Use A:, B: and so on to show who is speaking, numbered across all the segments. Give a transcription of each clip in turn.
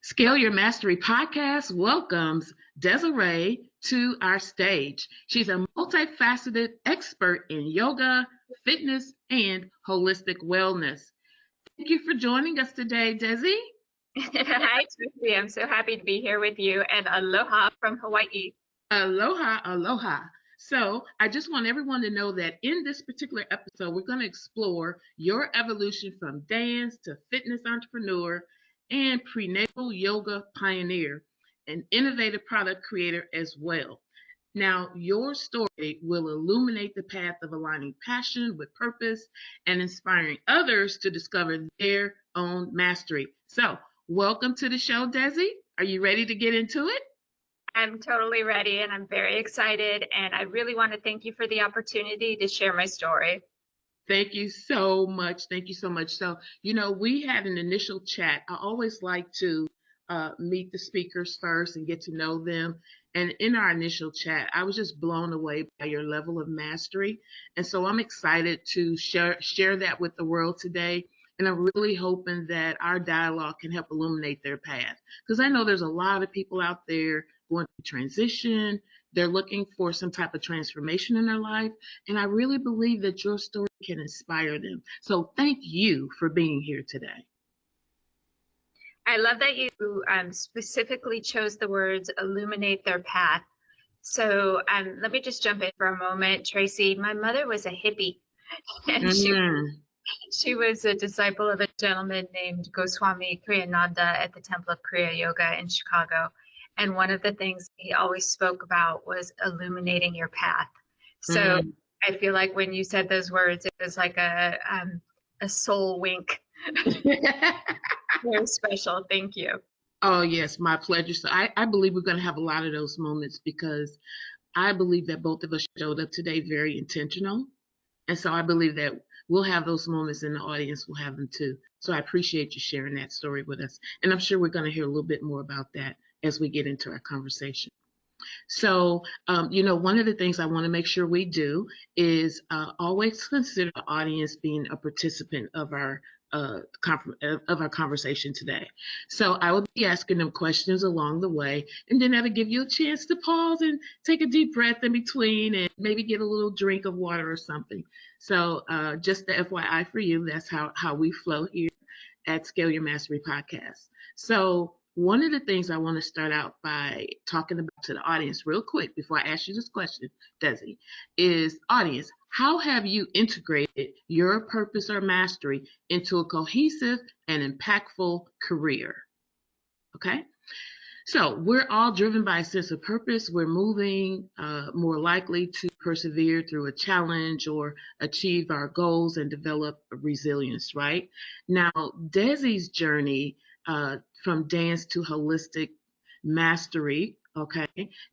A: Scale Your Mastery podcast welcomes Desiree to our stage. She's a multifaceted expert in yoga, fitness, and holistic wellness. Thank you for joining us today, Desi.
B: Hi, Tracy. I'm so happy to be here with you, and aloha from Hawaii.
A: Aloha, aloha. So, I just want everyone to know that in this particular episode, we're going to explore your evolution from dance to fitness entrepreneur and prenatal yoga pioneer, an innovative product creator as well. Now, your story will illuminate the path of aligning passion with purpose and inspiring others to discover their own mastery. So, welcome to the show, Desi. Are you ready to get into it?
B: I'm totally ready, and I'm very excited, and I really want to thank you for the opportunity to share my story.
A: Thank you so much. Thank you so much. So, we had an initial chat. I always like to meet the speakers first and get to know them. And in our initial chat, I was just blown away by your level of mastery. And so I'm excited to share that with the world today. And I'm really hoping that our dialogue can help illuminate their path. Because I know there's a lot of people out there going through transition. They're looking for some type of transformation in their life. And I really believe that your story can inspire them. So thank you for being here today.
B: I love that you specifically chose the words illuminate their path. So let me just jump in for a moment, Tracy. My mother was a hippie, and she was a disciple of a gentleman named Goswami Kriyananda at the Temple of Kriya Yoga in Chicago. And one of the things he always spoke about was illuminating your path. So I feel like when you said those words, it was like a soul wink. Very special. Thank you.
A: Oh, yes, my pleasure. So I believe we're going to have a lot of those moments because I believe that both of us showed up today very intentional. And so I believe that we'll have those moments and the audience will have them too. So I appreciate you sharing that story with us. And I'm sure we're going to hear a little bit more about that as we get into our conversation. So, one of the things I want to make sure we do is always consider the audience being a participant of our conversation today. So I will be asking them questions along the way, and then that'll give you a chance to pause and take a deep breath in between and maybe get a little drink of water or something. So just the FYI for you, that's how we flow here at Scale Your Mastery Podcast. So one of the things I want to start out by talking about to the audience real quick before I ask you this question, Desi, is audience, how have you integrated your purpose or mastery into a cohesive and impactful career? Okay. So we're all driven by a sense of purpose. We're moving more likely to persevere through a challenge or achieve our goals and develop resilience, right? Now, Desi's journey from dance to holistic mastery, okay,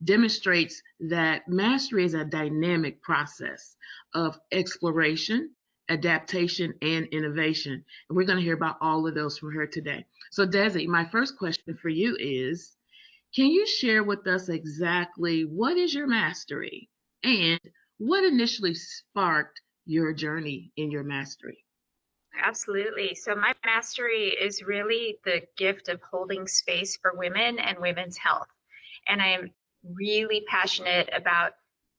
A: demonstrates that mastery is a dynamic process of exploration, adaptation, and innovation. And we're going to hear about all of those from her today. So, Desi, my first question for you is, can you share with us exactly what is your mastery and what initially sparked your journey in your mastery?
B: Absolutely. So my mastery is really the gift of holding space for women and women's health. And I am really passionate about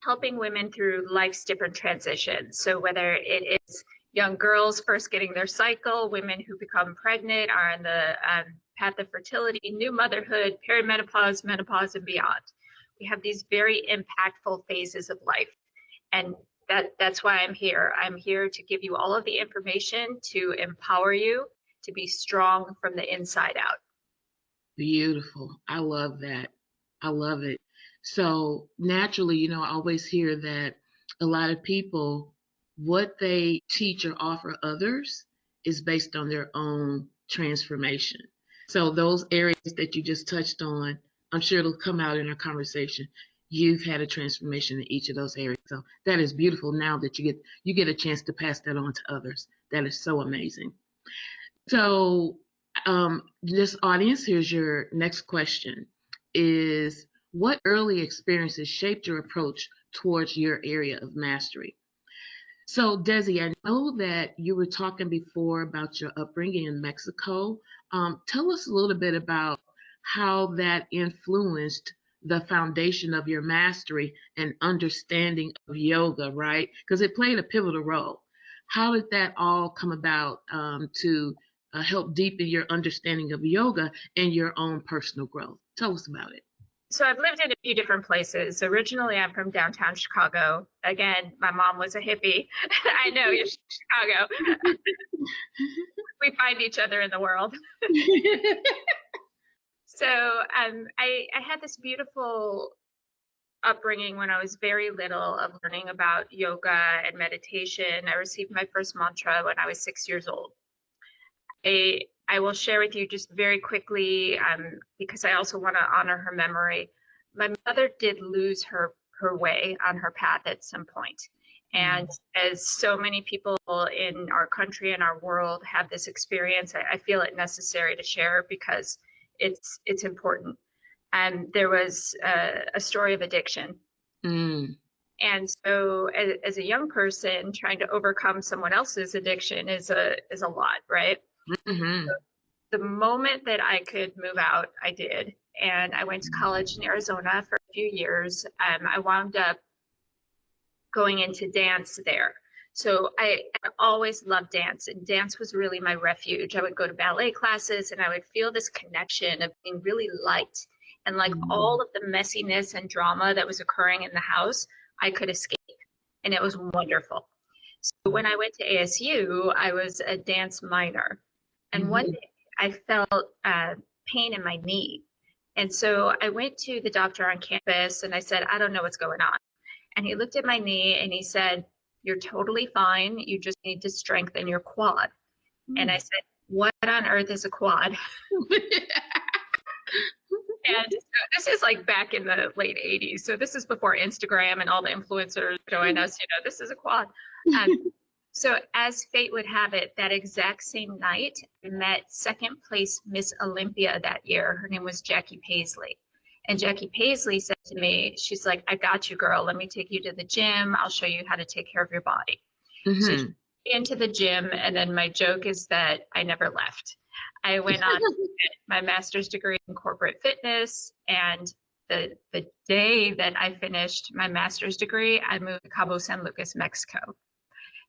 B: helping women through life's different transitions. So whether it is young girls first getting their cycle, women who become pregnant, are on the path of fertility, new motherhood, perimenopause, menopause, and beyond. We have these very impactful phases of life. And that's why I'm here. I'm here to give you all of the information to empower you to be strong from the inside out.
A: Beautiful. I love that. I love it. So naturally, I always hear that a lot of people, what they teach or offer others is based on their own transformation. So those areas that you just touched on, I'm sure it'll come out in our conversation. You've had a transformation in each of those areas. So that is beautiful now that you get a chance to pass that on to others. That is so amazing. So this audience, here's your next question is, what early experiences shaped your approach towards your area of mastery? So Desi, I know that you were talking before about your upbringing in Mexico. Tell us a little bit about how that influenced the foundation of your mastery and understanding of yoga, right? Because it played a pivotal role. How did that all come about to help deepen your understanding of yoga and your own personal growth? Tell us about it.
B: So I've lived in a few different places. Originally, I'm from downtown Chicago. Again, my mom was a hippie. I know, you're Chicago. We find each other in the world. So I had this beautiful upbringing when I was very little of learning about yoga and meditation. I received my first mantra when I was 6 years old. I will share with you just very quickly, because I also want to honor her memory. My mother did lose her way on her path at some point. And as so many people in our country and our world have this experience, I feel it necessary to share because it's important. And there was a story of addiction. And so as a young person, trying to overcome someone else's addiction is a lot, right? So the moment that I could move out, I did. And I went to college in Arizona for a few years. I wound up going into dance there. So I always loved dance, and dance was really my refuge. I would go to ballet classes and I would feel this connection of being really liked. And like all of the messiness and drama that was occurring in the house, I could escape. And it was wonderful. So when I went to ASU, I was a dance minor. And one day I felt pain in my knee. And so I went to the doctor on campus and I said, I don't know what's going on. And he looked at my knee and he said, you're totally fine. You just need to strengthen your quad. And I said, what on earth is a quad? And so this is like back in the late 80s. So this is before Instagram and all the influencers showing us, this is a quad. So as fate would have it, that exact same night, I met second place Miss Olympia that year. Her name was Jackie Paisley. And Jackie Paisley said to me, she's like, I got you, girl. Let me take you to the gym. I'll show you how to take care of your body. So she took me into the gym. And then my joke is that I never left. I went on to get my master's degree in corporate fitness. And the day that I finished my master's degree, I moved to Cabo San Lucas, Mexico.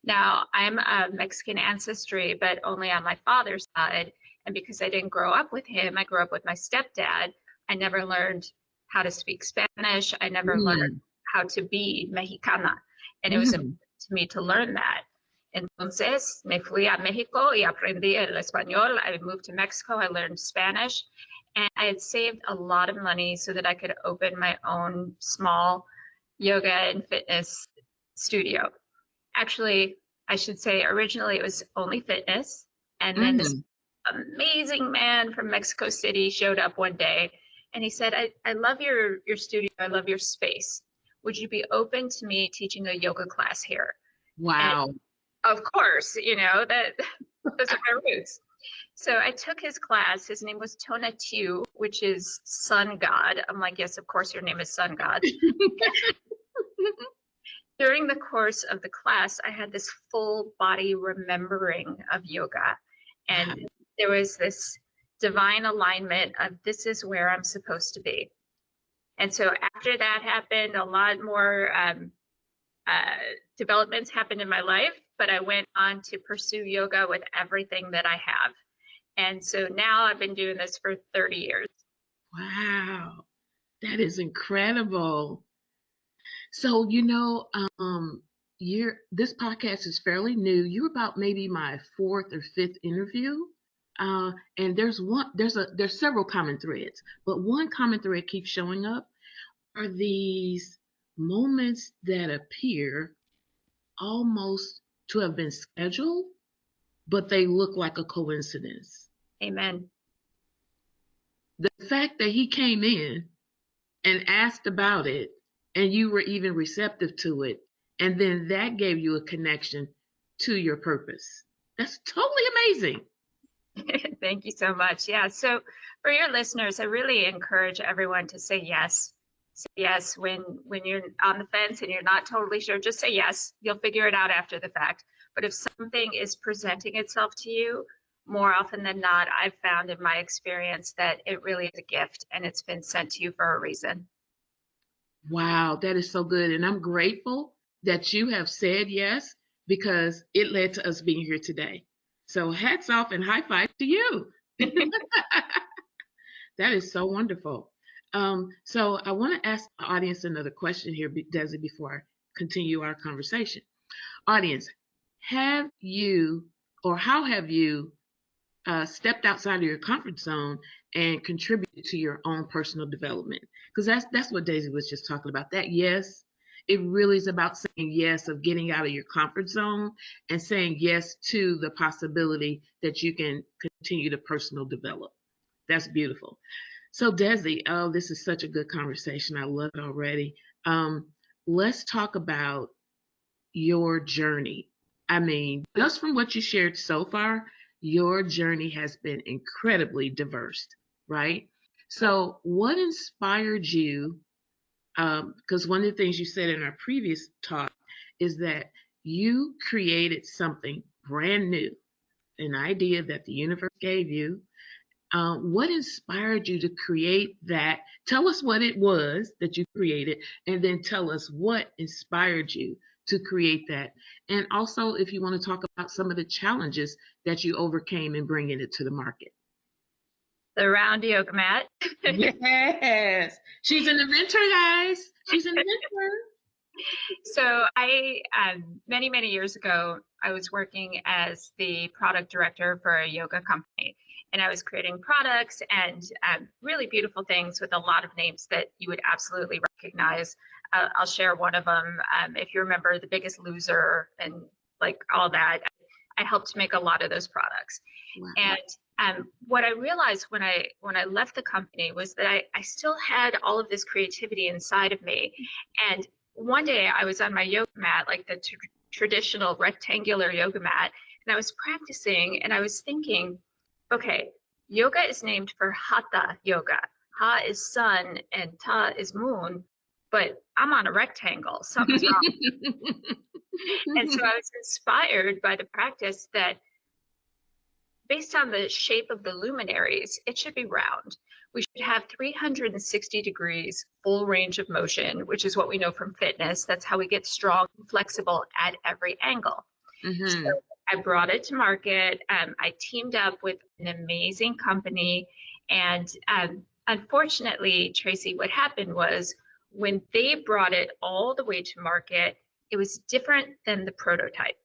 B: Now, I'm of Mexican ancestry, but only on my father's side. And because I didn't grow up with him, I grew up with my stepdad. I never learned how to speak Spanish. I never learned how to be Mexicana. And it was important to me to learn that. Entonces, me fui a Mexico y aprendí el español. I moved to Mexico. I learned Spanish. And I had saved a lot of money so that I could open my own small yoga and fitness studio. Actually, I should say originally it was only fitness. And then this amazing man from Mexico City showed up one day and he said, I love your studio. I love your space. Would you be open to me teaching a yoga class here?
A: Wow.
B: And of course, that those are my roots. So I took his class. His name was Tonatiuh, which is sun god. I'm like, yes, of course your name is sun god. During the course of the class, I had this full body remembering of yoga. And there was this divine alignment of this is where I'm supposed to be. And so after that happened, a lot more developments happened in my life, but I went on to pursue yoga with everything that I have. And so now I've been doing this for 30 years.
A: Wow, that is incredible. So, this podcast is fairly new. You're about maybe my fourth or fifth interview. And there's several common threads, but one common thread keeps showing up are these moments that appear almost to have been scheduled, but they look like a coincidence.
B: Amen.
A: The fact that he came in and asked about it, and you were even receptive to it, and then that gave you a connection to your purpose. That's totally amazing.
B: Thank you so much. Yeah. So for your listeners, I really encourage everyone to say yes. Say yes when you're on the fence and you're not totally sure. Just say yes. You'll figure it out after the fact. But if something is presenting itself to you, more often than not, I've found in my experience that it really is a gift and it's been sent to you for a reason.
A: Wow, that is so good. And I'm grateful that you have said yes because it led to us being here today. So hats off and high five to you. That is so wonderful. So I want to ask the audience another question here, Desi, before I continue our conversation. Audience, have you or how have you stepped outside of your comfort zone and contributed to your own personal development? Because that's what Daisy was just talking about. That yes, it really is about saying yes, of getting out of your comfort zone and saying yes to the possibility that you can continue to personal develop. That's beautiful. So Desi, oh, this is such a good conversation. I love it already. Let's talk about your journey. I mean, just from what you shared so far, your journey has been incredibly diverse, right? So, what inspired you? Because one of the things you said in our previous talk is that you created something brand new, an idea that the universe gave you. What inspired you to create that? Tell us what it was that you created, and then tell us what inspired you to create that. And also, if you want to talk about some of the challenges that you overcame in bringing it to the market.
B: The round yoga mat.
A: Yes, she's an inventor, guys. She's an inventor.
B: So many, many years ago, I was working as the product director for a yoga company. And I was creating products and really beautiful things with a lot of names that you would absolutely recognize. I'll share one of them. If you remember The Biggest Loser and like all that, I helped make a lot of those products. Wow. And what I realized when I left the company was that I still had all of this creativity inside of me. And one day I was on my yoga mat, like the traditional rectangular yoga mat, and I was practicing and I was thinking, okay, yoga is named for Hatha yoga. Ha is sun and Ta is moon, but I'm on a rectangle. Something's wrong. And so I was inspired by the practice that based on the shape of the luminaries, it should be round. We should have 360 degrees, full range of motion, which is what we know from fitness. That's how we get strong and flexible at every angle. Mm-hmm. So I brought it to market. I teamed up with an amazing company. And unfortunately, Tracy, what happened was when they brought it all the way to market, it was different than the prototype.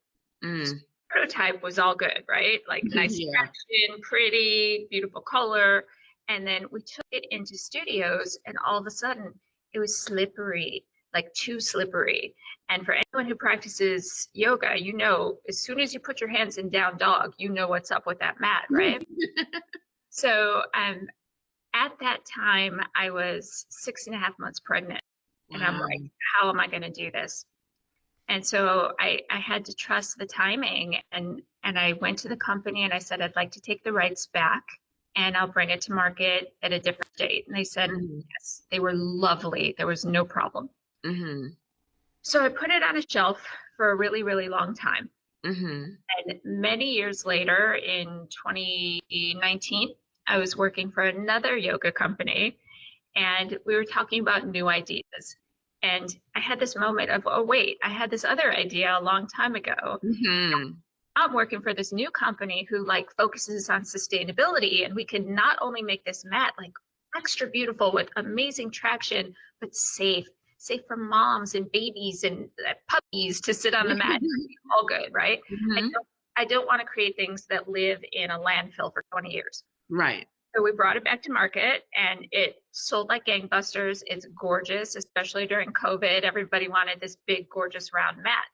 B: Mm. So the prototype was all good, right? Like nice action, pretty, beautiful color. And then we took it into studios and all of a sudden it was slippery, like too slippery. And for anyone who practices yoga, you know, as soon as you put your hands in down dog, you know what's up with that mat, right? So at that time, I was 6.5 months pregnant. Wow. And I'm like, how am I going to do this? And so I had to trust the timing. And I went to the company and I said, I'd like to take the rights back and I'll bring it to market at a different date. And they said, yes. They were lovely. There was no problem. Mm-hmm. So I put it on a shelf for a really, really long time. Mm-hmm. And many years later, in 2019, I was working for another yoga company and we were talking about new ideas. And I had this moment of, oh, wait, I had this other idea a long time ago. Mm-hmm. I'm working for this new company who like focuses on sustainability, and we can not only make this mat like extra beautiful with amazing traction, but safe for moms and babies and puppies to sit on the mat. All good, right? Mm-hmm. I don't want to create things that live in a landfill for 20 years.
A: Right.
B: So we brought it back to market and it sold like gangbusters. It's gorgeous, especially during COVID. Everybody wanted this big, gorgeous round mat.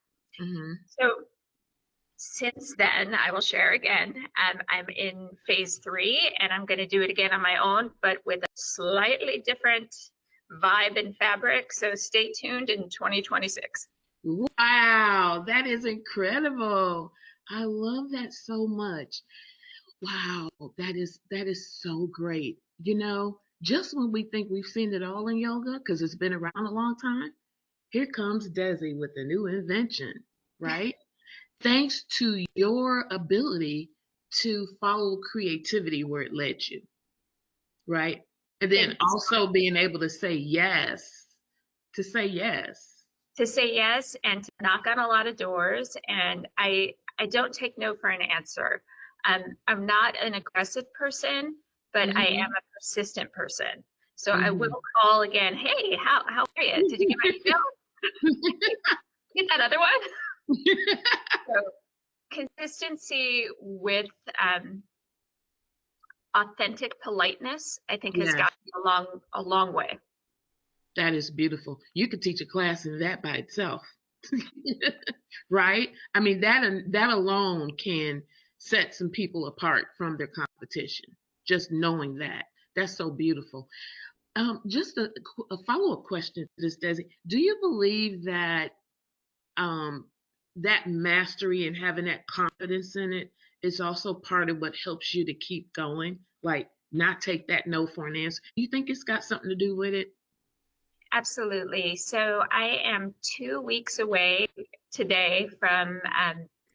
B: Mm-hmm. So since then, I will share again. I'm in phase 3 and I'm going to do it again on my own, but with a slightly different vibe and fabric. So stay tuned in 2026.
A: Wow, that is incredible. I love that so much. Wow, that is so great. You know, just when we think we've seen it all in yoga, because it's been around a long time, here comes Desi with a new invention, right? Thanks to your ability to follow creativity where it led you, right? And then
B: It's
A: also being able to say yes, to say yes.
B: to say yes and to knock on a lot of doors. And I don't take no for an answer. I'm not an aggressive person, but I am
A: Hmm.
B: a persistent person. So I
A: Hmm.
B: will call again. Hey, how are you? Did you get my email? Get that other one? So consistency with authentic politeness, I think, has
A: Yeah,
B: gotten me a long way.
A: that is beautiful. You could teach a class in that by itself. Right? I mean, that alone can set some people apart from their competition. Just knowing that. That's so beautiful. Just a follow-up question to this, Desi. Do you believe that um, that mastery and having that confidence in it is also part of what helps you to keep going? Like, not take that no for an answer. Do you think it's got something to do with it?
B: Absolutely. So I am 2 weeks away today from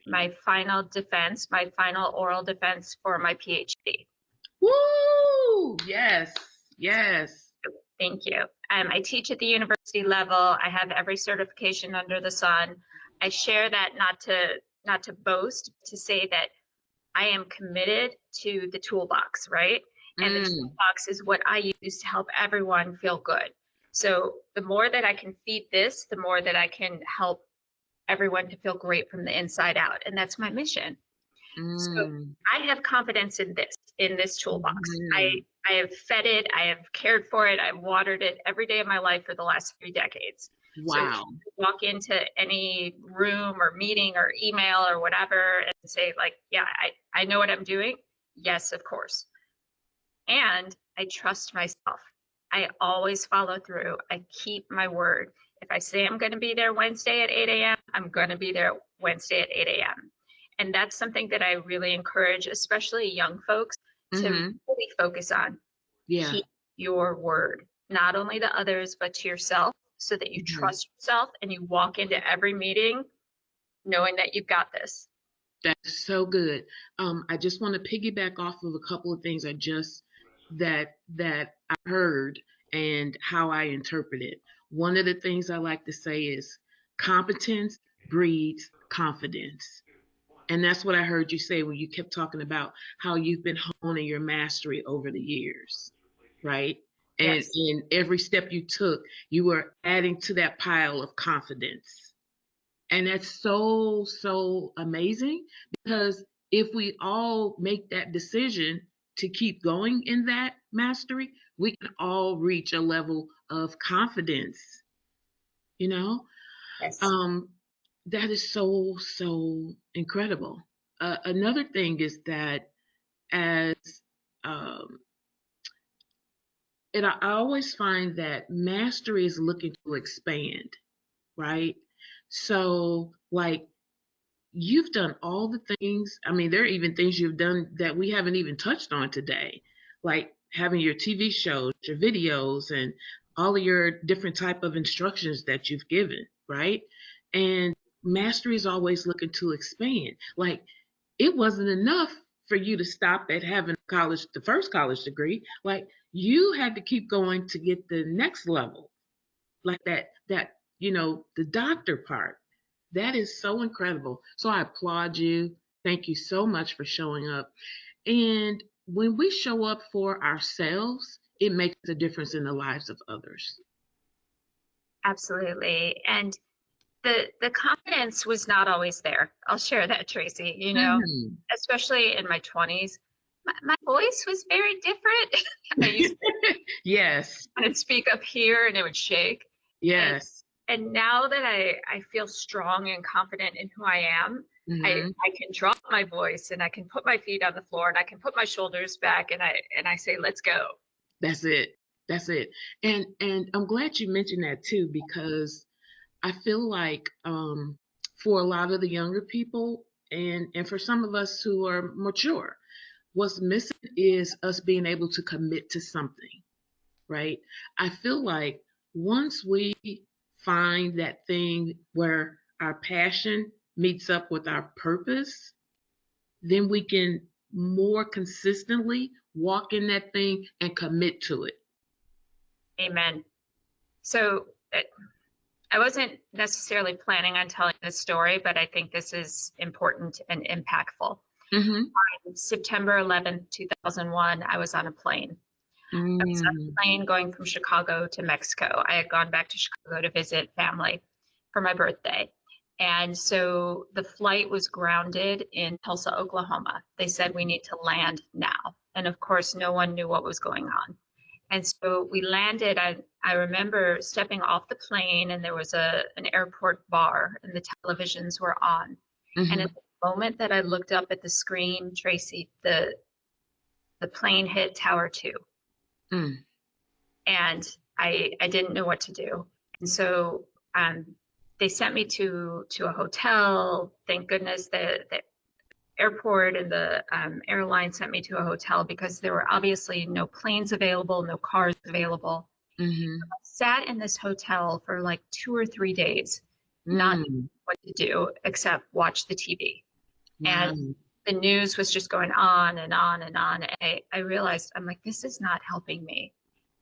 B: my final defense, my final oral defense for my PhD.
A: Woo! Yes, yes.
B: Thank you. I teach at the university level. I have every certification under the sun. I share that not to boast, to say that I am committed to the toolbox, right? And the
A: Mm,
B: toolbox is what I use to help everyone feel good. So the more that I can feed this, the more that I can help everyone to feel great from the inside out. And that's my mission. So
A: mm,
B: I have confidence in this toolbox.
A: mm.
B: I have fed it, I have cared for it, I've watered it every day of my life for the last 3 decades. So
A: Wow.
B: walk into any room or meeting or email or whatever and say like, yeah, I know what I'm doing. Yes, of course. And I trust myself. I always follow through. I keep my word. If I say I'm going to be there Wednesday at 8 a.m., I'm going to be there Wednesday at 8 a.m. And that's something that I really encourage, especially young folks, to
A: Hmm.
B: really focus on.
A: Yeah.
B: Keep your word, not only to others, but to yourself, so that you
A: Hmm.
B: trust yourself and you walk into every meeting knowing that you've got this.
A: That's so good. I just want to piggyback off of a couple of things that I heard and how I interpret it. One of the things I like to say is competence breeds confidence. And that's what I heard you say when you kept talking about how you've been honing your mastery over the years, right? And
B: Yes.
A: in every step you took, you were adding to that pile of confidence. And that's so, so amazing because if we all make that decision to keep going in that mastery, we can all reach a level of confidence, you know?
B: Yes.
A: Um, that is so, so incredible. Another thing is that as um, I always find that mastery is looking to expand, right? So, like, you've done all the things. I mean, there are even things you've done that we haven't even touched on today, like having your TV shows, your videos, and all of your different type of instructions that you've given, right? And mastery is always looking to expand. Like it wasn't enough for you to stop at having college, the first college degree. Like you had to keep going to get the next level, like the doctor part. That is so incredible. So I applaud you. Thank you so much for showing up. And when we show up for ourselves, it makes a difference in the lives of others.
B: Absolutely. And the confidence was not always there. I'll share that, Tracy.
A: Mhm.
B: Especially in my 20s, my voice was very different. I used to
A: Yes.
B: kind of speak up here and it would shake. And
A: Yes.
B: and now that I feel strong and confident in who I am,
A: Hmm.
B: I can drop my voice and I can put my feet on the floor and I can put my shoulders back and I say, let's go.
A: That's it. That's it. And I'm glad you mentioned that too, because I feel like for a lot of the younger people and for some of us who are mature, what's missing is us being able to commit to something, right? I feel like once we find that thing where our passion meets up with our purpose, then more consistently walk in that thing and commit to it.
B: Amen. So I wasn't necessarily planning on telling this story, but I think this is important and impactful.
A: Mm-hmm.
B: On September 11th, 2001, I was on a plane. I was on a plane going from Chicago to Mexico. I had gone back to Chicago to visit family for my birthday. And so the flight was grounded in Tulsa, Oklahoma. They said we need to land now. And of course, no one knew what was going on. And so we landed. I remember stepping off the plane, and there was an airport bar, and the televisions were on.
A: Mm-hmm.
B: And at the moment that I looked up at the screen, Tracy, the plane hit Tower 2.
A: Mm.
B: And I didn't know what to do. And so they sent me to a hotel. Thank goodness the airport and the airline sent me to a hotel, because there were obviously no planes available, no cars available.
A: Mm-hmm.
B: I sat in this hotel for like 2 or 3 days, not knowing what to do except watch the TV.
A: Wow.
B: And the news was just going on and on and on. And I realized, I'm like, this is not helping me.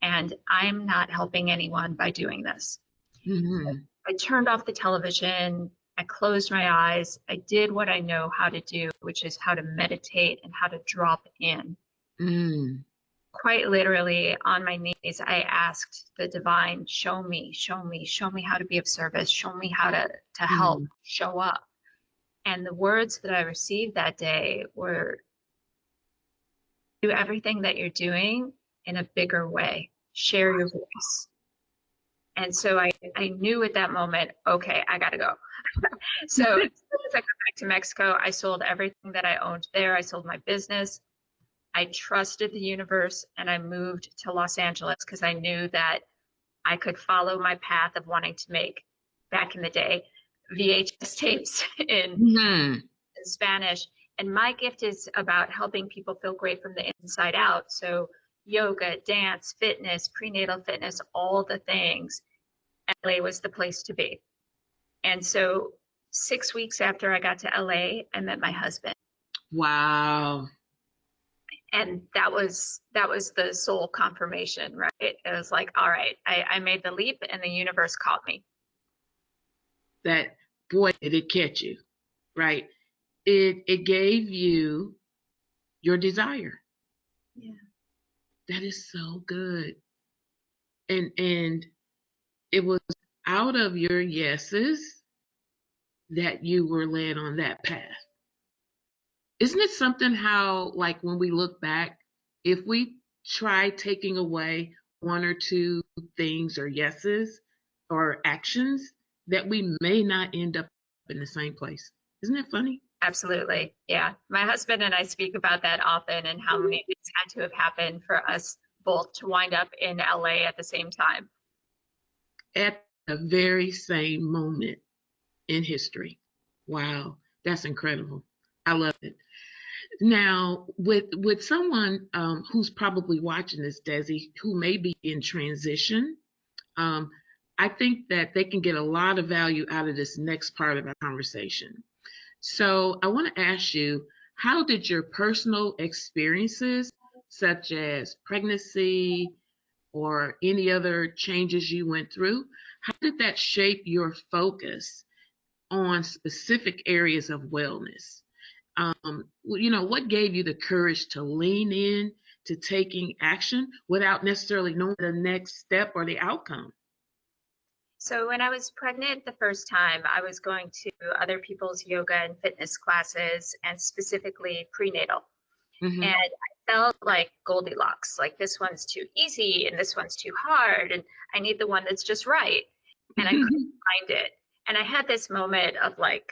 B: And I'm not helping anyone by doing this.
A: Mm-hmm.
B: I turned off the television. I closed my eyes. I did what I know how to do, which is how to meditate and how to drop in.
A: Mm.
B: Quite literally on my knees, I asked the divine, show me how to be of service, show me how to help, show up. And the words that I received that day were, do everything that you're doing in a bigger way, share your voice. And so I knew at that moment, okay, I gotta go. So as soon as I got back to Mexico, I sold everything that I owned there. I sold my business. I trusted the universe, and I moved to Los Angeles because I knew that I could follow my path of wanting to make, back in the day, VHS tapes in Spanish. And my gift is about helping people feel great from the inside out. So yoga, dance, fitness, prenatal fitness, all the things. LA was the place to be. And so 6 weeks after I got to LA, I met my husband.
A: Wow.
B: And that was the soul confirmation, right? It was like, all right, I made the leap, and the universe called me.
A: That, boy, did it catch you, right? It gave you your desire.
B: Yeah.
A: That is so good. And it was out of your yeses that you were led on that path. Isn't it something how, like, when we look back, if we try taking away one or two things or yeses or actions, that we may not end up in the same place? Isn't it funny?
B: Absolutely. Yeah. My husband and I speak about that often, and how many things had to have happened for us both to wind up in LA at the same time.
A: At the very same moment in history. Wow, that's incredible. I love it. Now, with someone who's probably watching this, Desi, who may be in transition, I think that they can get a lot of value out of this next part of our conversation. So I want to ask you, how did your personal experiences, such as pregnancy or any other changes you went through, how did that shape your focus on specific areas of wellness? What gave you the courage to lean in to taking action without necessarily knowing the next step or the outcome?
B: So when I was pregnant the first time, I was going to other people's yoga and fitness classes, and specifically prenatal.
A: Mm-hmm.
B: And I felt like Goldilocks, like this one's too easy and this one's too hard, and I need the one that's just right. And I couldn't find it. And I had this moment of like,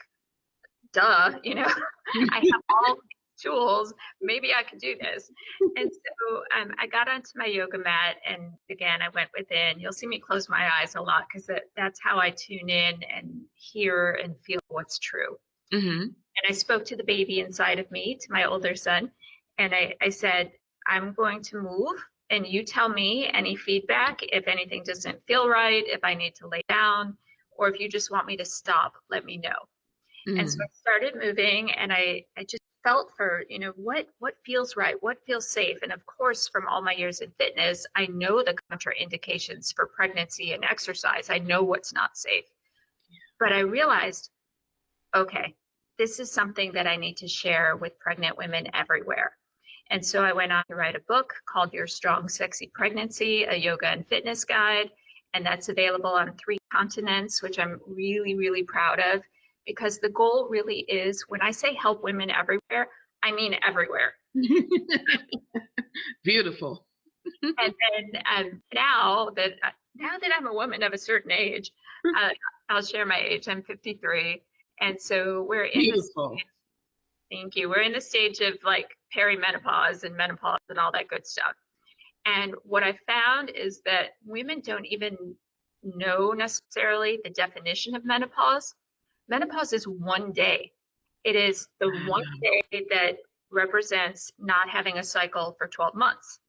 B: duh, I have all these tools, maybe I could do this. And so I got onto my yoga mat, and again, I went within. You'll see me close my eyes a lot, because that's how I tune in and hear and feel what's true.
A: Mm-hmm.
B: And I spoke to the baby inside of me, to my older son, and I said, I'm going to move, and you tell me any feedback, if anything doesn't feel right, if I need to lay down, or if you just want me to stop, let me know. And so I started moving, and I just felt for, what feels right, what feels safe. And of course, from all my years in fitness, I know the contraindications for pregnancy and exercise. I know what's not safe. But I realized, okay, this is something that I need to share with pregnant women everywhere. And so I went on to write a book called Your Strong, Sexy Pregnancy, a yoga and fitness guide. And that's available on 3 continents, which I'm really, really proud of, because the goal really is, when I say help women everywhere, I mean everywhere.
A: Beautiful.
B: And then now that I'm a woman of a certain age, I'll share my age. I'm 53. And so we're in this. Thank you. We're in the stage of like perimenopause and menopause and all that good stuff. And what I found is that women don't even know necessarily the definition of menopause. Menopause is one day. It is the one day that represents not having a cycle for 12 months.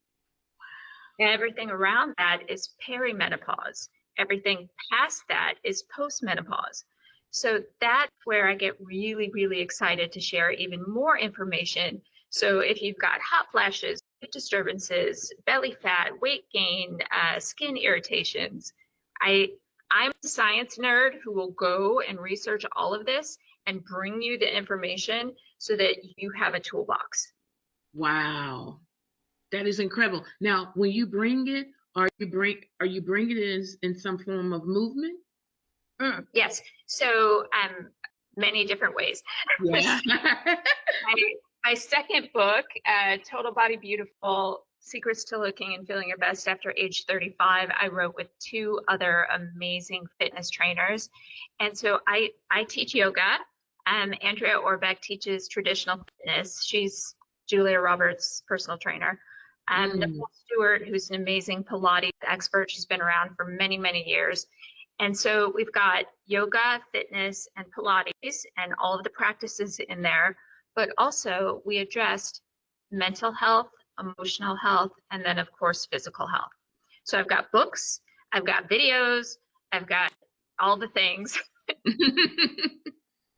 B: Everything around that is perimenopause. Everything past that is postmenopause. So that's where I get really, really excited to share even more information. So if you've got hot flashes, weight disturbances, belly fat, weight gain, skin irritations, I'm a science nerd who will go and research all of this and bring you the information so that you have a toolbox.
A: Wow. That is incredible. Now, when you bring it, are you bringing it in some form of movement?
B: Yes. So many different ways.
A: Yeah.
B: my second book, Total Body Beautiful, Secrets to Looking and Feeling Your Best After Age 35, I wrote with 2 other amazing fitness trainers. And so I teach yoga. Andrea Orbeck teaches traditional fitness. She's Julia Roberts' personal trainer. Nicole Stewart, who's an amazing Pilates expert. She's been around for many, many years. And so we've got yoga, fitness, and Pilates, and all of the practices in there. But also we addressed mental health, emotional health, and then of course, physical health. So I've got books, I've got videos, I've got all the things.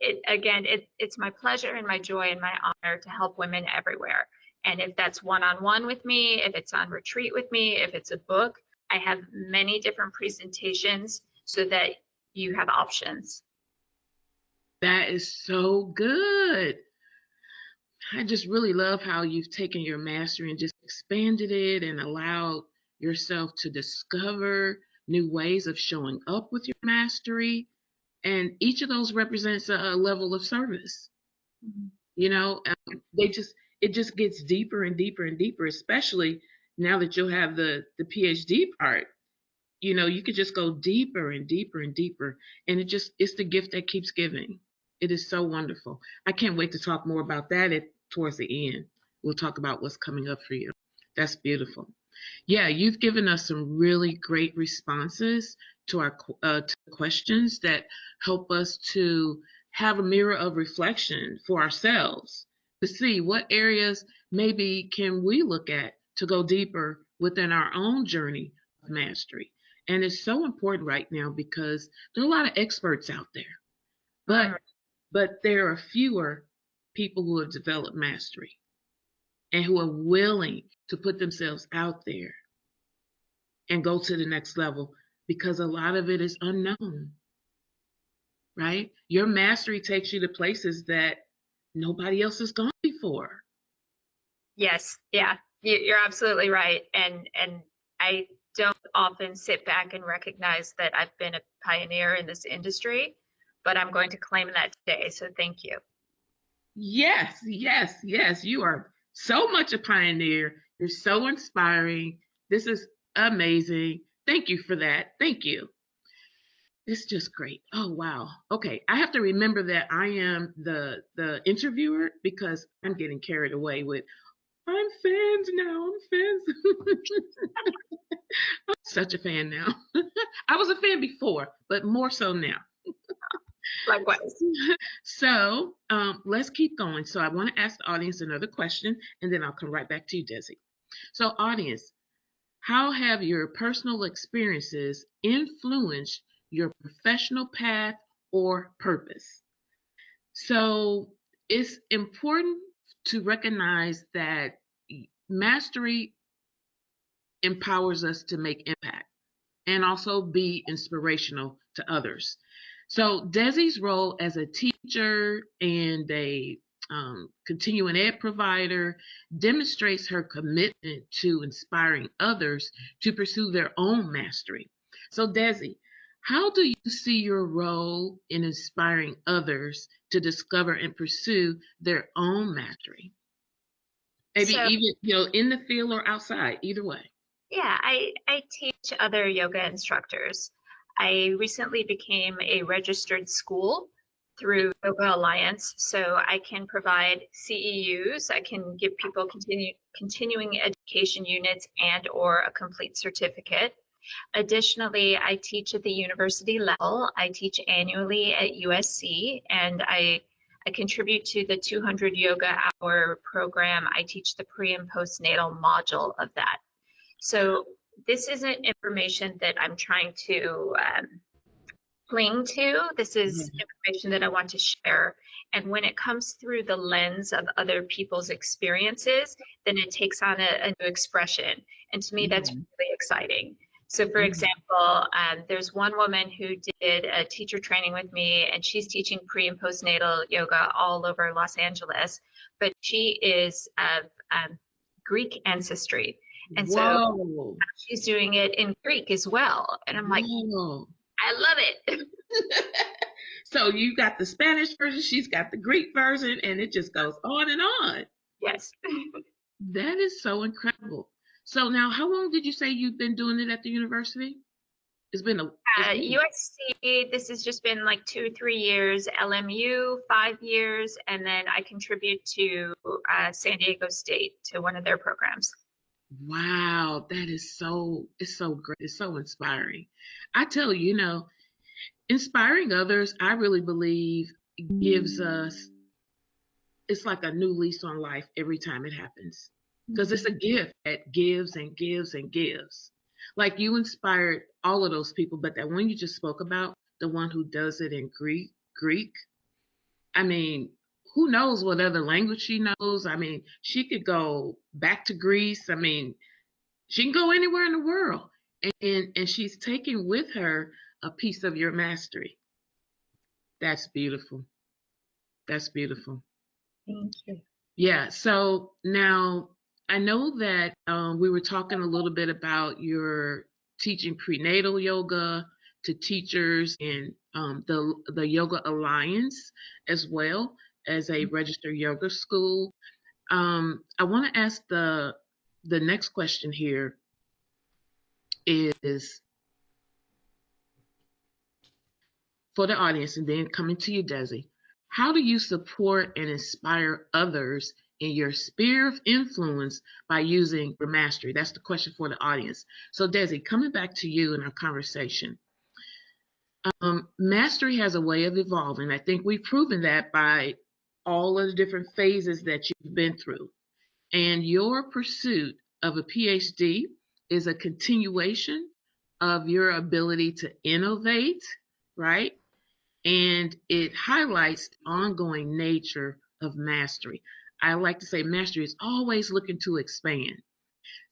B: It's my pleasure and my joy and my honor to help women everywhere. And if that's one-on-one with me, if it's on retreat with me, if it's a book, I have many different presentations so that you have options.
A: That is so good. I just really love how you've taken your mastery and just expanded it and allowed yourself to discover new ways of showing up with your mastery. And each of those represents a level of service. Mm-hmm. It just gets deeper and deeper and deeper, especially now that you'll have the PhD part. You could just go deeper and deeper and deeper. And it's the gift that keeps giving. It is so wonderful. I can't wait to talk more about that towards the end. We'll talk about what's coming up for you. That's beautiful. Yeah, you've given us some really great responses to our to questions that help us to have a mirror of reflection for ourselves to see what areas maybe can we look at to go deeper within our own journey of mastery. And it's so important right now because there are a lot of experts out there, but there are fewer people who have developed mastery and who are willing to put themselves out there and go to the next level, because a lot of it is unknown, right? Your mastery takes you to places that nobody else has gone before.
B: Yes, yeah, you're absolutely right. And I don't often sit back and recognize that I've been a pioneer in this industry, but I'm going to claim that today. So thank you.
A: Yes, yes, yes. You are so much a pioneer. You're so inspiring. This is amazing. Thank you for that. Thank you. It's just great. Oh, wow. Okay. I have to remember that I am the interviewer because I'm getting carried away with, I'm fans now. I'm fans. I'm such a fan now. I was a fan before, but more so now.
B: Likewise.
A: So let's keep going. So I want to ask the audience another question, and then I'll come right back to you, Desi. So audience, how have your personal experiences influenced your professional path or purpose? So it's important to recognize that mastery empowers us to make impact and also be inspirational to others. So Desi's role as a teacher and a continuing ed provider demonstrates her commitment to inspiring others to pursue their own mastery. So Desi, how do you see your role in inspiring others to discover and pursue their own mastery? Maybe
B: So
A: even in the field or outside, either way.
B: yeah, I teach other yoga instructors. I recently became a registered school through Yoga Alliance, so I can provide CEUs. I can give people continuing education units and or a complete certificate. Additionally, I teach at the university level. I teach annually at USC, and I contribute to the 200 yoga hour program. I teach the pre and postnatal module of that. So this isn't information that I'm trying to cling to. This is information that I want to share. And when it comes through the lens of other people's experiences, then it takes on a new expression. And to me, that's really exciting. So for example, there's one woman who did a teacher training with me, and she's teaching pre and postnatal yoga all over Los Angeles, but she is of Greek ancestry. And so she's doing it in Greek as well. And I'm like, I love it.
A: So you got the Spanish version, she's got the Greek version, and it just goes on and on.
B: Yes.
A: That is so incredible. So now, how long did you say you've been doing it at the university? It's been
B: USC, this has just been like 2-3 years, LMU 5 years, and then I contribute to San Diego State to one of their programs.
A: Wow, that is it's so great. It's so inspiring. I tell you, inspiring others, I really believe gives us, it's like a new lease on life every time it happens. Because it's a gift that gives and gives and gives. Like you inspired all of those people, but that one you just spoke about, the one who does it in Greek, I mean, who knows what other language she knows? I mean, she could go back to Greece. I mean, she can go anywhere in the world. And she's taking with her a piece of your mastery. That's beautiful. That's beautiful.
B: Thank you.
A: Yeah. So now I know that we were talking a little bit about your teaching prenatal yoga to teachers in the Yoga Alliance as well as a registered yoga school. I want to ask the next question here is for the audience, and then coming to you, Desi. How do you support and inspire others in your sphere of influence by using your mastery? That's the question for the audience. So, Desi, coming back to you in our conversation, mastery has a way of evolving. I think we've proven that by all of the different phases that you've been through. And your pursuit of a PhD is a continuation of your ability to innovate, right? And it highlights the ongoing nature of mastery. I like to say mastery is always looking to expand.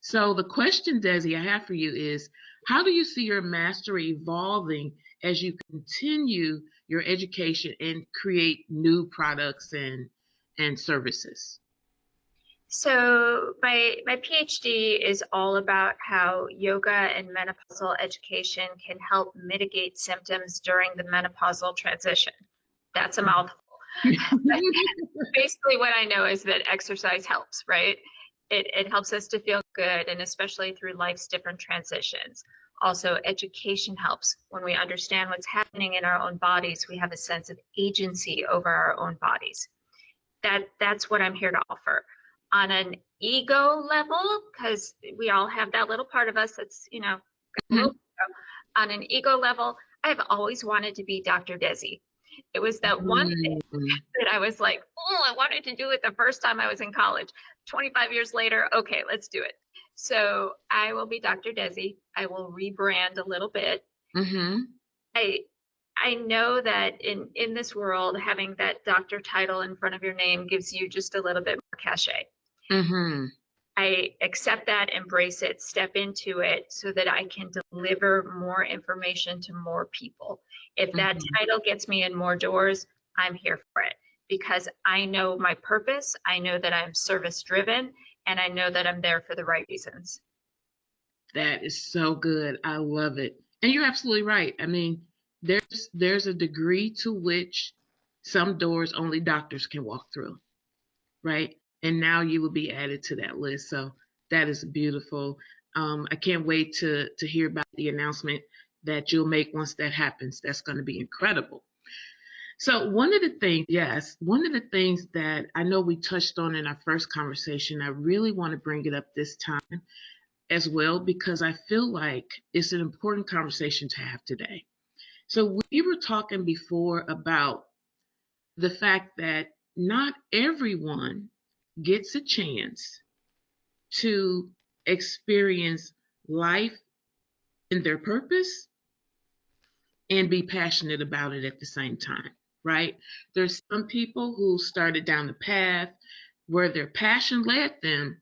A: So the question, Desi, I have for you is, how do you see your mastery evolving as you continue your education and create new products and services?
B: So my PhD is all about how yoga and menopausal education can help mitigate symptoms during the menopausal transition. That's a mouthful. Basically, what I know is that exercise helps, right? It helps us to feel good, and especially through life's different transitions. Also, education helps. When we understand what's happening in our own bodies, we have a sense of agency over our own bodies. That's what I'm here to offer. On an ego level, because we all have that little part of us that's, on an ego level, I've always wanted to be Dr. Desi. It was that one thing that I was like, oh, I wanted to do it the first time I was in college. 25 years later, okay, let's do it. So I will be Dr. Desi. I will rebrand a little bit. I know that in this world, having that doctor title in front of your name gives you just a little bit cachet.
A: Mm-hmm.
B: I accept that, embrace it, step into it so that I can deliver more information to more people. If that
A: Mm-hmm.
B: title gets me in more doors, I'm here for it because I know my purpose. I know that I'm service driven and I know that I'm there for the right reasons.
A: That is so good. I love it. And you're absolutely right. I mean, there's a degree to which some doors only doctors can walk through, right? And now you will be added to that list. So that is beautiful. I can't wait to hear about the announcement that you'll make once that happens. That's going to be incredible. So one of the things, yes, one of the things that I know we touched on in our first conversation, I really want to bring it up this time as well because I feel like it's an important conversation to have today. So we were talking before about the fact that not everyone gets a chance to experience life in their purpose and be passionate about it at the same time, right? There's some people who started down the path where their passion led them,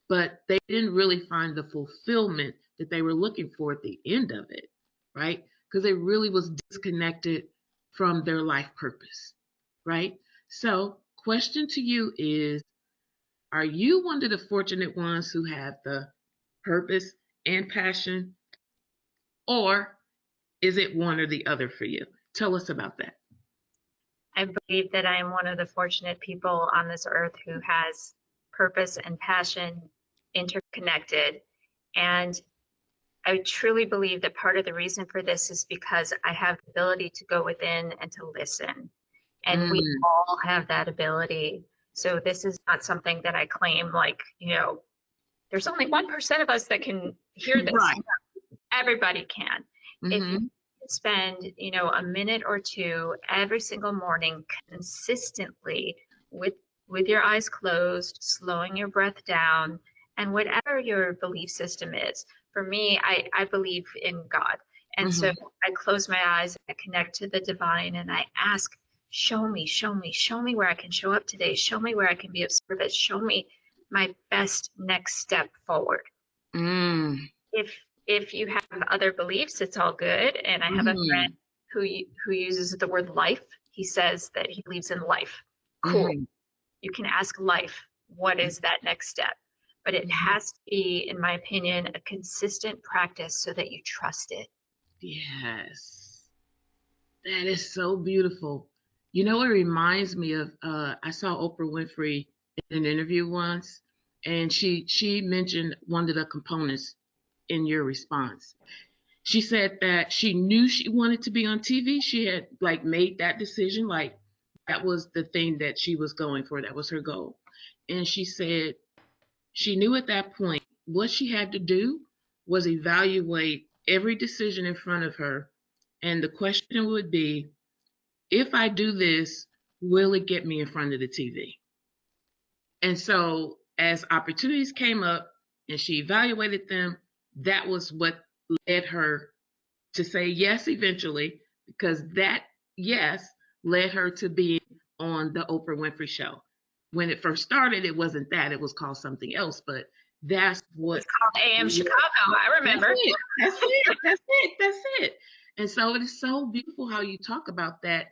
A: but they didn't really find the fulfillment that they were looking for at the end of it, right? Because it really was disconnected from their life purpose, right? So, question to you is, are you one of the fortunate ones who have the purpose and passion, or is it one or the other for you? Tell us about that.
B: I believe that I am one of the fortunate people on this earth who has purpose and passion interconnected. And I truly believe that part of the reason for this is because I have the ability to go within and to listen. And we
A: Mm,
B: all have that ability. So this is not something that I claim like, there's only 1% of us that can hear this.
A: right.
B: Everybody can. If you
A: Mm-hmm.
B: spend, a minute or two every single morning consistently with your eyes closed, slowing your breath down, and whatever your belief system is. For me, I believe in God. And so
A: Mm-hmm.
B: I close my eyes, I connect to the divine, and I ask, show me, show me, show me where I can show up today. Show me where I can be of service. Show me my best next step forward.
A: Mm,
B: If you have other beliefs, it's all good. And I have a
A: mm-hmm.
B: friend who uses the word life. He says that he believes in life. Cool.
A: Mm-hmm.
B: You can ask life, what is that next step? But it
A: Mm-hmm.
B: has to be, in my opinion, a consistent practice so that you trust it.
A: Yes. That is so beautiful. You know, it reminds me of I saw Oprah Winfrey in an interview once, and she mentioned one of the components in your response. She said that she knew she wanted to be on TV. She had like made that decision, like that was the thing that she was going for. That was her goal. And she said she knew at that point what she had to do was evaluate every decision in front of her. And the question would be, if I do this, will it get me in front of the TV? And so as opportunities came up and she evaluated them, that was what led her to say yes eventually, because that yes led her to being on the Oprah Winfrey Show. When it first started, it wasn't that, it was called something else, but that's what
B: It's called AM Chicago. I
A: that's
B: remember.
A: it. That's it. That's it. That's it. And so it is so beautiful how you talk about that.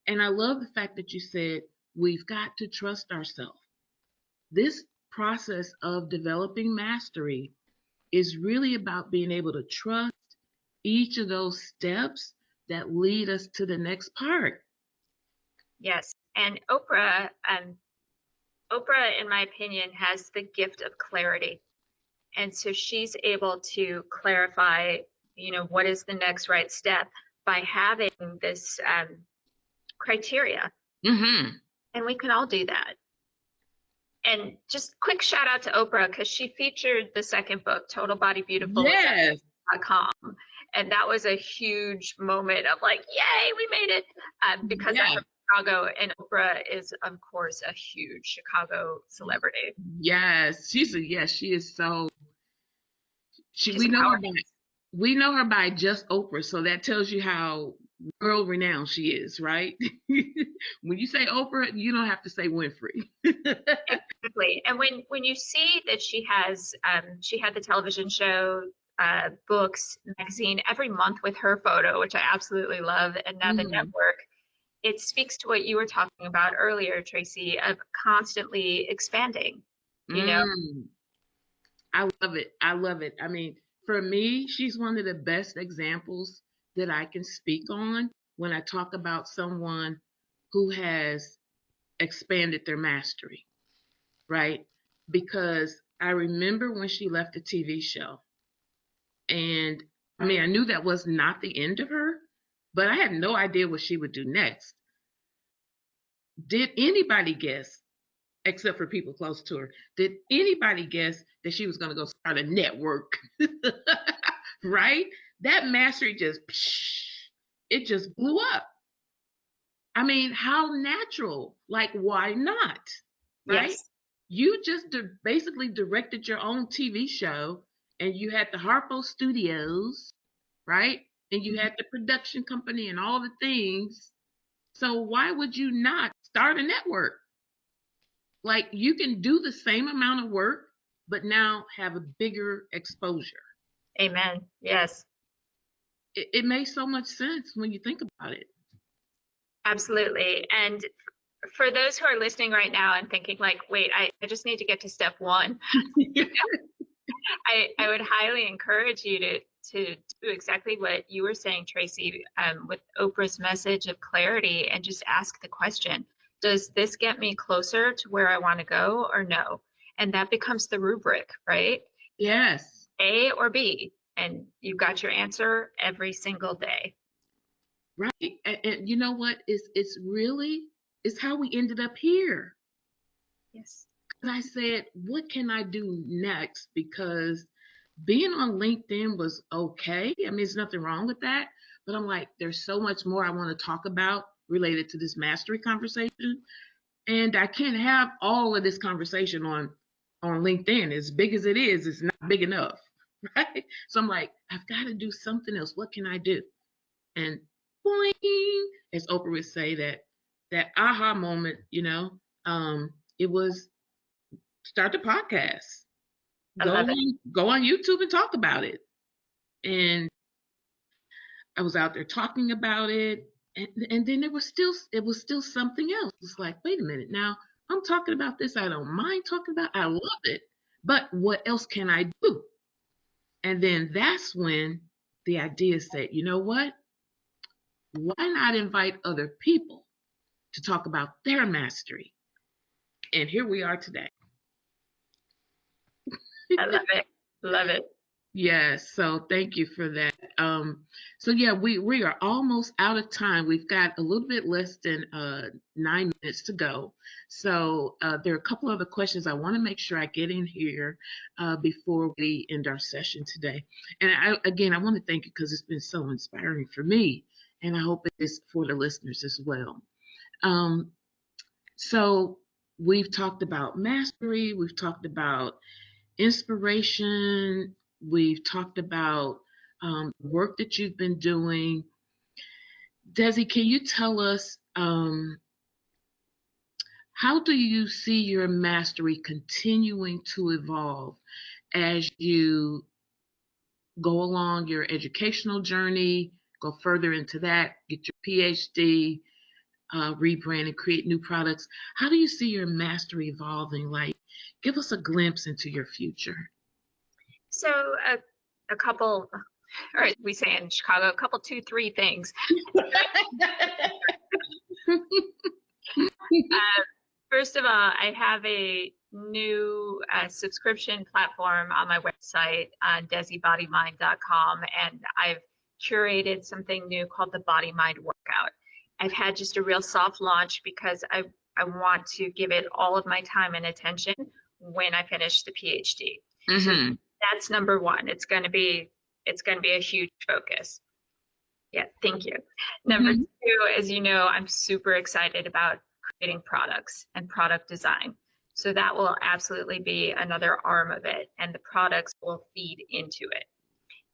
A: And I love the fact that you said we've got to trust ourselves. This process of developing mastery is really about being able to trust each of those steps that lead us to the next part.
B: Yes. And Oprah, in my opinion, has the gift of clarity. And so she's able to clarify, what is the next right step by having this criteria.
A: Mm-hmm.
B: And we can all do that. And just quick shout out to Oprah because she featured the second book, Total Body Beautiful,
A: Yes.
B: .com. And that was a huge moment of like, yay, we made it. Because I'm
A: Yeah.
B: from Chicago, and Oprah is, of course, a huge Chicago celebrity.
A: Yes. She is so
B: She's
A: we
B: a
A: know her
B: powerhouse.
A: by just Oprah. So that tells you how world renowned she is, right? When you say Oprah, you don't have to say Winfrey.
B: Exactly. And when you see that she had the television show, books, magazine every month with her photo, which I absolutely love, and now the
A: Mm,
B: network, it speaks to what you were talking about earlier, Tracy, of constantly expanding, you know?
A: mm. I love it. I love it. I mean, for me, she's one of the best examples that I can speak on when I talk about someone who has expanded their mastery, right? Because I remember when she left the TV show, and I mean, I knew that was not the end of her, but I had no idea what she would do next. Did anybody guess, except for people close to her, did anybody guess that she was going to go start a network? Right? That mastery just, it just blew up. I mean, how natural? Like, why not? Right?
B: Yes.
A: You just basically directed your own TV show, and you had the Harpo Studios, right? And you had the production company and all the things. So why would you not start a network? Like, you can do the same amount of work, but now have a bigger exposure.
B: Amen. Yes.
A: It makes so much sense when you think about it.
B: Absolutely. And for those who are listening right now and thinking like, wait, I just need to get to step one, I would highly encourage you to do exactly what you were saying, Tracy, with Oprah's message of clarity, and just ask the question, does this get me closer to where I want to go or no? And that becomes the rubric, right?
A: Yes.
B: A or B, and you've got your answer every single day.
A: Right. And you know what? It's really it's how we ended up here.
B: Yes.
A: And I said, what can I do next? Because being on LinkedIn was okay. I mean, there's nothing wrong with that. But I'm like, there's so much more I want to talk about related to this mastery conversation. And I can't have all of this conversation on LinkedIn. As big as it is, it's not big enough. Right. So I'm like, I've got to do something else. What can I do? And boing, as Oprah would say, that aha moment, it was start the podcast.
B: I love it.
A: Go on YouTube and talk about it. And I was out there talking about it. And then it was still something else. It's like, wait a minute, now I'm talking about this. I don't mind talking about. I love it. But what else can I do? And then that's when the idea said, you know what? Why not invite other people to talk about their mastery? And here we are today.
B: I love it. Love it.
A: Yes, so thank you for that. So yeah, we are almost out of time. We've got a little bit less than 9 minutes to go. So there are a couple other questions I want to make sure I get in here before we end our session today. And again, I want to thank you because it's been so inspiring for me, and I hope it is for the listeners as well. Um, so we've talked about mastery. We've talked about inspiration. We've talked about work that you've been doing. Desi, can you tell us how do you see your mastery continuing to evolve as you go along your educational journey, go further into that, get your PhD, rebrand and create new products? How do you see your mastery evolving? Like, give us a glimpse into your future.
B: So a couple, or as we say in Chicago, a couple, two, three things. First of all, I have a new subscription platform on my website on DesiBodyMind.com, and I've curated something new called the Body Mind Workout. I've had just a real soft launch because I want to give it all of my time and attention when I finish the PhD. So
A: Mm-hmm.
B: that's number one. It's going to be a huge focus. Yeah, thank you. Number
A: Mm-hmm.
B: two, as you know, I'm super excited about creating products and product design. So that will absolutely be another arm of it, and the products will feed into it.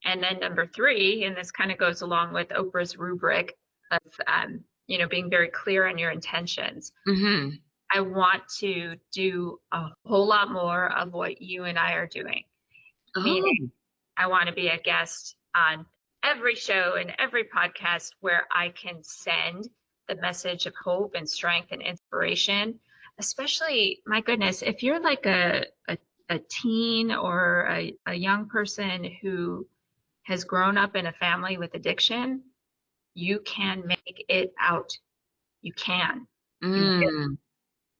B: And then number three, and this kind of goes along with Oprah's rubric, of being very clear on your intentions.
A: Mm-hmm.
B: I want to do a whole lot more of what you and I are doing.
A: Oh.
B: Meaning, I want to be a guest on every show and every podcast where I can send the message of hope and strength and inspiration. Especially, my goodness, if you're like a teen or a young person who has grown up in a family with addiction, you can make it out. You can. You will.
A: Mm.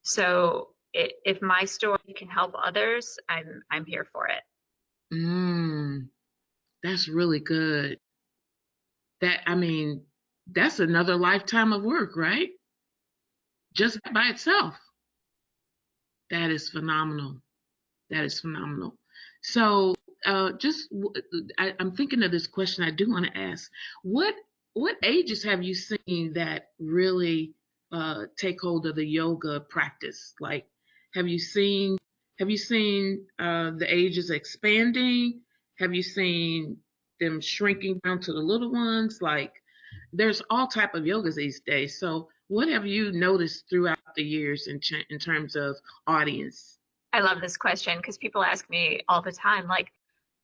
B: So if my story can help others, I'm here for it.
A: Mm. That's really good. I mean, that's another lifetime of work, right? Just by itself. That is phenomenal. That is phenomenal. So, I'm thinking of this question I do want to ask. What what ages have you seen that really take hold of the yoga practice? Like, have you seen the ages expanding? Have you seen them shrinking down to the little ones? Like, there's all type of yogas these days. So, what have you noticed throughout the years in terms of audience?
B: I love this question because people ask me all the time, like,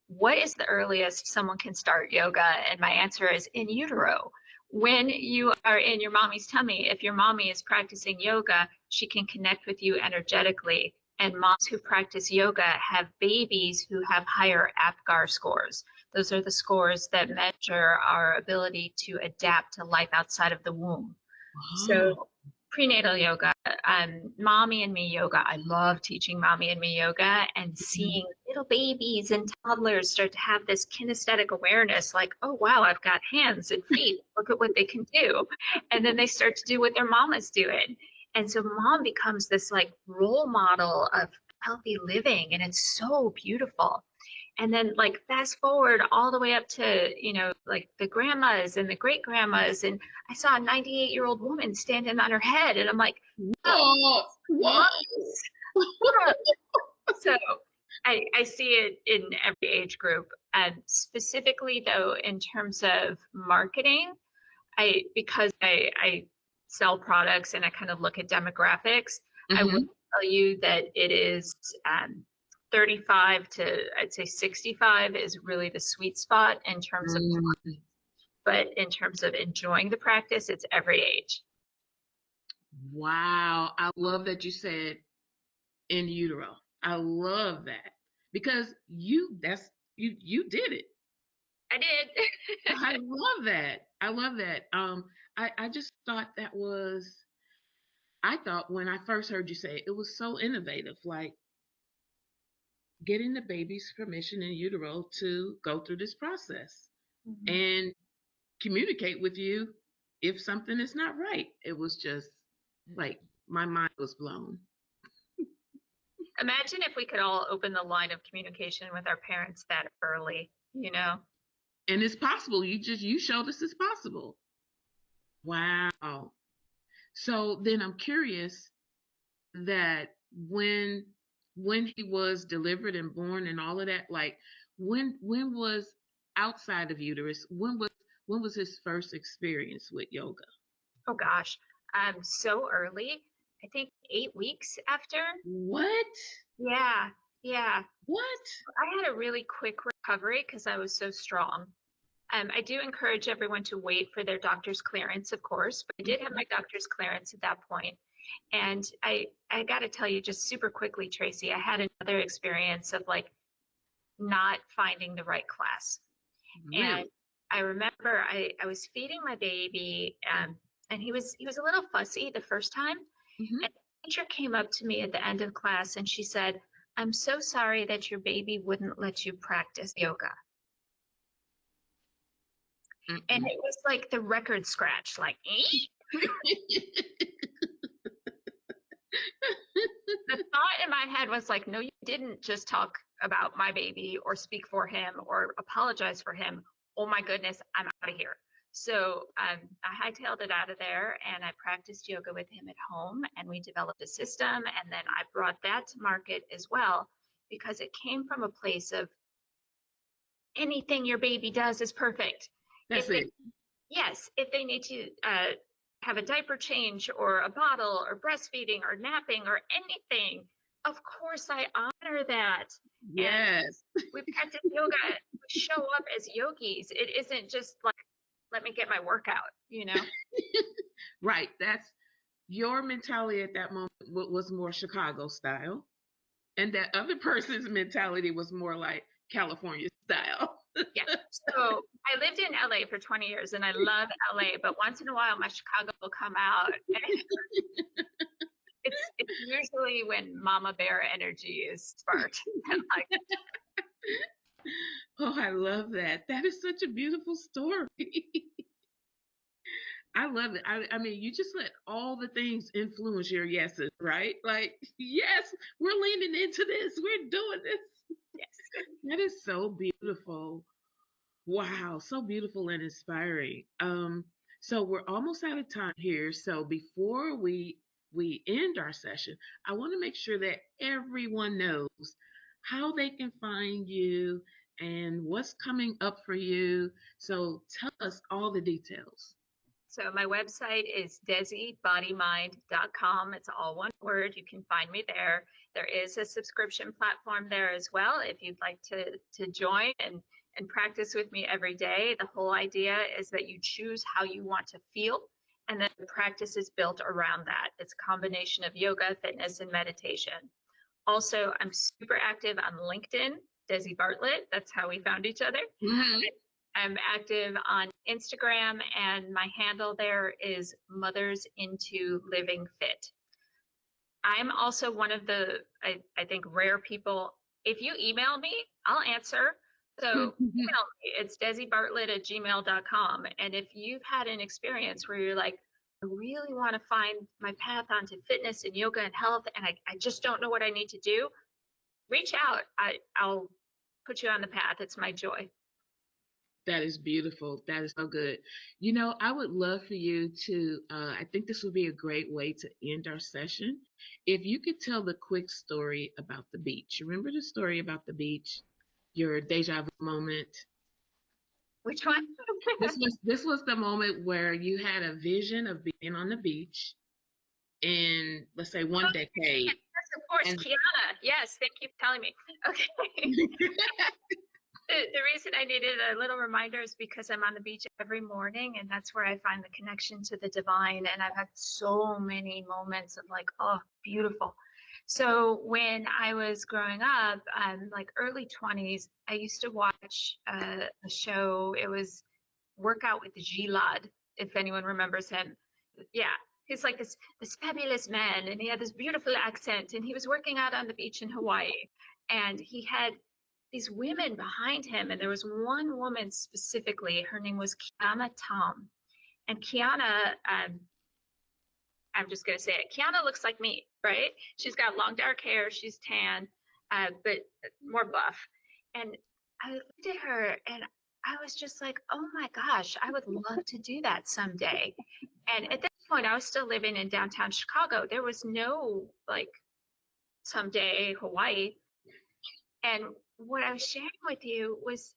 B: what is the earliest someone can start yoga? And my answer is in utero. When you are in your mommy's tummy, if your mommy is practicing yoga, she can connect with you energetically. And moms who practice yoga have babies who have higher APGAR scores. Those are the scores that measure our ability to adapt to life outside of the womb.
A: Oh.
B: So prenatal yoga, mommy and me yoga. I love teaching mommy and me yoga and seeing little babies and toddlers start to have this kinesthetic awareness, like, oh wow, I've got hands and feet. Look at what they can do. And then they start to do what their mom is doing. And so mom becomes this like role model of healthy living, and it's so beautiful. And then like fast forward all the way up to, like the grandmas and the great grandmas. And I saw a 98-year-old woman standing on her head. And I'm like,
A: Whoa, whoa.
B: what? So I see it in every age group. And specifically though, in terms of marketing, because I sell products and I kind of look at demographics, I will
A: Mm-hmm.
B: tell you that it is 35 to I'd say 65 is really the sweet spot in terms of,
A: Mm.
B: but in terms of enjoying the practice, it's every age.
A: Wow, I love that you said in utero. I love that because you did it.
B: I did.
A: I love that. I love that. I just thought I thought when I first heard you say it, it was so innovative, like getting the baby's permission in utero to go through this process
B: Mhm.
A: and communicate with you if something is not right. It was just like my mind was blown.
B: Imagine if we could all open the line of communication with our parents that early.
A: And it's possible. You showed us it's possible. Wow. So then I'm curious that when he was delivered and born and all of that, like when was outside of uterus, when was his first experience with yoga?
B: Oh gosh, so early. I think 8 weeks after.
A: What?
B: Yeah, yeah.
A: What?
B: I had a really quick recovery because I was so strong. I do encourage everyone to wait for their doctor's clearance, of course, but I did have my doctor's clearance at that point. And I got to tell you just super quickly, Tracy, I had another experience of like not finding the right class. And
A: Really?
B: I remember I was feeding my baby, and he was a little fussy the first time.
A: Hmm.
B: And the teacher came up to me at the end of class and she said, I'm so sorry that your baby wouldn't let you practice yoga. And
A: Mm-mm.
B: it was like the record scratch, like, eh? The thought in my head was like, no, you didn't just talk about my baby or speak for him or apologize for him. Oh my goodness, I'm out of here. So I hightailed it out of there and I practiced yoga with him at home and we developed a system. And then I brought that to market as well because it came from a place of anything your baby does is perfect.
A: That's
B: If they
A: it.
B: Yes, if they need to have a diaper change or a bottle or breastfeeding or napping or anything, of course I honor that. And
A: Yes.
B: we practice yoga, we show up as yogis. It isn't just like, let me get my workout, you know?
A: Right. That's your mentality at that moment was more Chicago style. And that other person's mentality was more like California style.
B: Yeah. So I lived in LA for 20 years and I love LA, but once in a while my Chicago will come out. And it's usually when Mama Bear energy is sparked. Like,
A: Oh, I love that. That is such a beautiful story. I love it. I mean, you just let all the things influence your yeses, right? Like, yes, we're leaning into this. We're doing this.
B: yes.
A: That is so beautiful. Wow, so beautiful and inspiring. So we're almost out of time here. So before we end our session, I want to make sure that everyone knows how they can find you and what's coming up for you. So tell us all the details.
B: So my website is desibodymind.com. It's all one word. You can find me there. There is a subscription platform there as well if you'd like to join and practice with me every day. The whole idea is that you choose how you want to feel, and then the practice is built around that. It's a combination of yoga, fitness, and meditation. Also, I'm super active on LinkedIn, Desi Bartlett. That's how we found each other.
A: Mhm.
B: I'm active on Instagram, and my handle there is Mothers Into Living Fit. I'm also one of the, I think, rare people. If you email me, I'll answer. So email me. It's desibartlett@gmail.com. And if you've had an experience where you're like, I really want to find my path onto fitness and yoga and health, and I just don't know what I need to do, reach out. I'll put you on the path. It's my joy.
A: That is beautiful. That is so good. You know, I would love for you to, I think this would be a great way to end our session. If you could tell the quick story about the beach. Remember the story about the beach? Your deja vu moment?
B: Which one?
A: This was the moment where you had a vision of being on the beach in, let's say, one decade.
B: Yes, of course,
A: And
B: Kiana. Yes, thank you for telling me. Okay. The reason I needed a little reminder is because I'm on the beach every morning, and that's where I find the connection to the divine. And I've had so many moments of like, oh, beautiful. So when I was growing up, like early 20s, I used to watch a show. It was Workout with Gilad, if anyone remembers him. Yeah, he's like this fabulous man, and he had this beautiful accent, and he was working out on the beach in Hawaii, and he had these women behind him, and there was one woman specifically. Her name was Kiana Tom, and Kiana, I'm just gonna say it. Kiana looks like me, right? She's got long dark hair, she's tan, but more buff, and I looked at her and I was just like, oh my gosh, I would love to do that someday. And at this point, I was still living in downtown Chicago. There was no like someday Hawaii. And what I was sharing with you was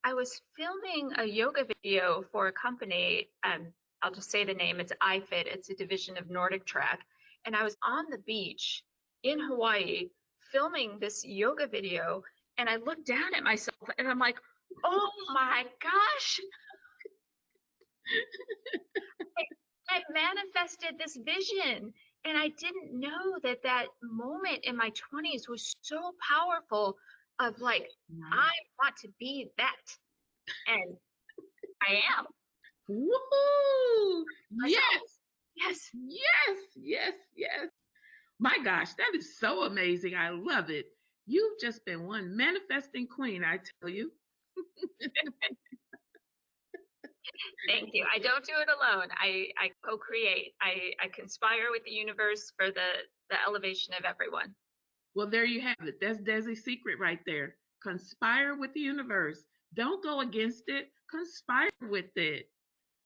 B: I was filming a yoga video for a company. I'll just say the name. It's iFit. It's a division of Nordic Track. And I was on the beach in Hawaii filming this yoga video. And I looked down at myself and I'm like, oh my gosh, I manifested this vision. And I didn't know that that moment in my 20s was so powerful of like, I want to be that. And I am.
A: woohoo!
B: Myself.
A: Yes,
B: Yes.
A: yes, yes, yes. My gosh, that is so amazing. I love it. You've just been one manifesting queen, I tell you.
B: Thank you. I don't do it alone. I co-create. I conspire with the universe for the elevation of everyone.
A: Well, there you have it. That's Desi's secret right there. Conspire with the universe. Don't go against it. Conspire with it.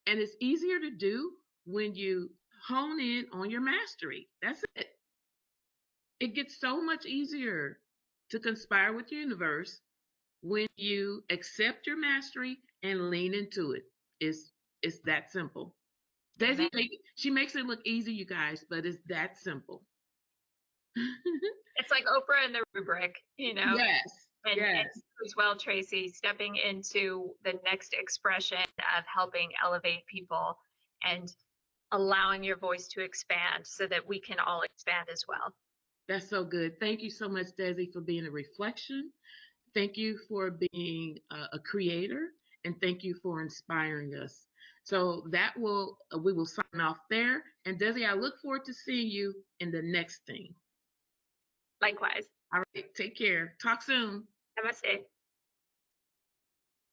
A: And it's easier to do when you hone in on your mastery. That's it. It gets so much easier to conspire with the universe when you accept your mastery and lean into it. It's It's that simple.
B: Amen.
A: She makes it look easy, you guys, but it's that simple.
B: It's like Oprah and the rubric,
A: Yes,
B: and
A: yes.
B: as well, Tracy, stepping into the next expression of helping elevate people and allowing your voice to expand so that we can all expand as well.
A: That's so good. Thank you so much, Desi, for being a reflection. Thank you for being a creator, and thank you for inspiring us. So that will we will sign off there. And Desi, I look forward to seeing you in the next thing.
B: Likewise.
A: All right, take care. Talk soon.
B: Namaste.